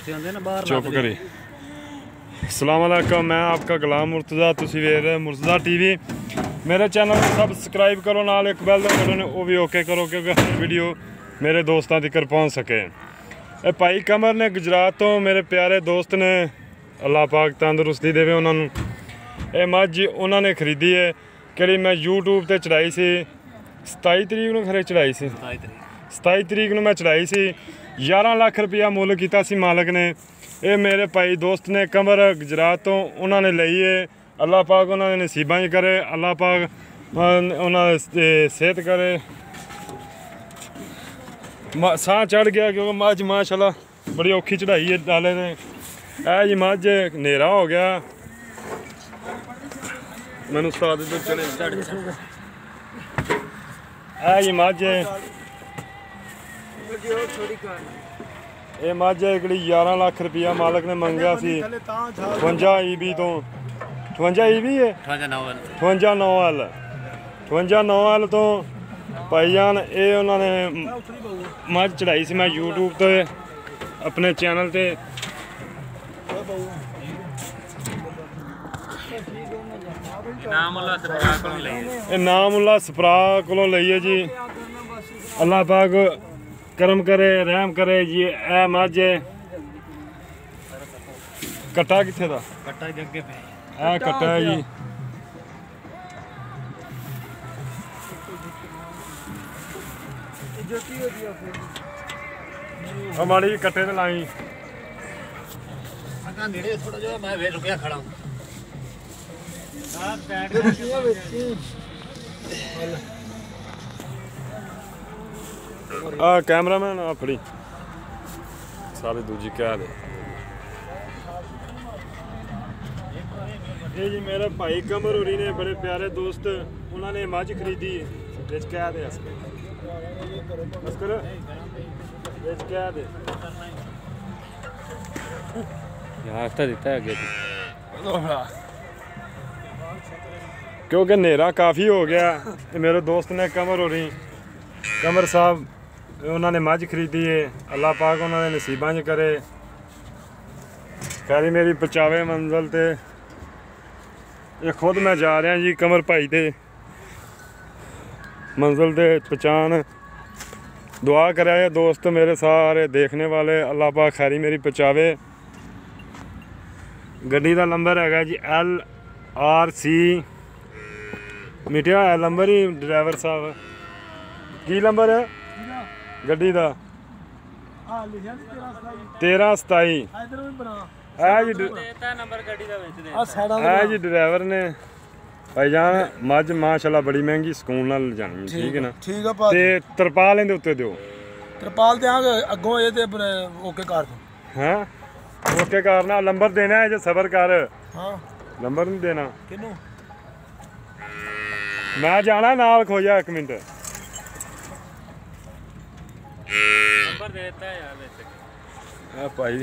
चुप करी। अस्सलाम वालेकुम, मैं आपका गुलाम मुर्तज़ा, तुसी वेख रहे मुर्तज़ा टीवी। मेरे चैनल को सबसक्राइब करो, नाल एक बैल दा बटन वो भी ओके करो क्योंकि हर वीडियो मेरे दोस्तों तक पहुँच सके। ए भाई कमर ने गुजरात तो मेरे प्यारे दोस्त ने, अल्लाह पाक तंदुरुस्ती देवे उन्होंने। ये मझ उन्होंने खरीदी है कि मैं यूट्यूब पर चढ़ाई सी 27 तरीक को खरे चढ़ाई सी 27 तरीक को मैं चढ़ाई सी। 11 लाख रुपया मुल किया सी मालक ने। ये मेरे भाई दोस्त ने कमर गुजरात तो उन्होंने लई है। अल्लाह पाक उन्होंने नसीबा च करे, अल्लाह पाक उन्होंने सेहत करे। साह चढ़ गया क्योंकि मझ माशाल्लाह बड़ी औखी चढ़ाई है डाले ने। ऐ जी मझ नेरा हो गया मैनू उस्ताद तो चले ऐ जी मझ ये मझ एकड़ी 11 लाख रुपया मालक ने मंगया सी 58 EB तो 58 EB है 58 9L तो भाईजान ये उन्होंने मझ चढ़ाई सी मैं यूट्यूब ते अपने चैनल ते। नाम उल्ला सपरा को लईए जी। अल्लाह पाक करम करे रहम करे जी। ए मझ कट्टा किथे दा ए कट्टा है जी। माड़ी जी कट्टे ते लाई कैमरामैन आ फड़ी सारे दूजी क्या है। ये जी मेरे भाई कमर होरी ने बड़े प्यारे दोस्त उन्होंने मझ खरीदी क्या दे क्या दे दिता है क्योंकि नेरा काफ़ी हो गया। मेरे दोस्त ने कमर हो रही कमर साहब उन्होंने मझ खरीदी है। अल्लाह पाक उन्होंने नसीबा च करे खैरी मेरी पहुँचावे मंजिल ते। ये खुद मैं जा रहा जी कमर भाई ते मंजिल ते पहचान। दुआ करे दोस्त मेरे सारे देखने वाले, अल्लाह पाक खैरी मेरी पहुँचावे। गड्डी का नंबर है जी LRC मिटिया है नंबर ही ड्राइवर साहब की नंबर है गड्डी का 1327 है जी ड्राइवर ने। भाईजान मझ माशाल्लाह बड़ी महंगी सुकून नाल जानी ठीक है ना। ठीक है ते तरपाल इहदे उत्ते दिओ तरपाल देंगे अगों ये ते ओके कर दो। हैं ओके करना नंबर देना है जो सबर कर। हाँ नंबर नहीं देना किनू मैं जाना नाल खो जा 1 मिनट नंबर देता है यार भाई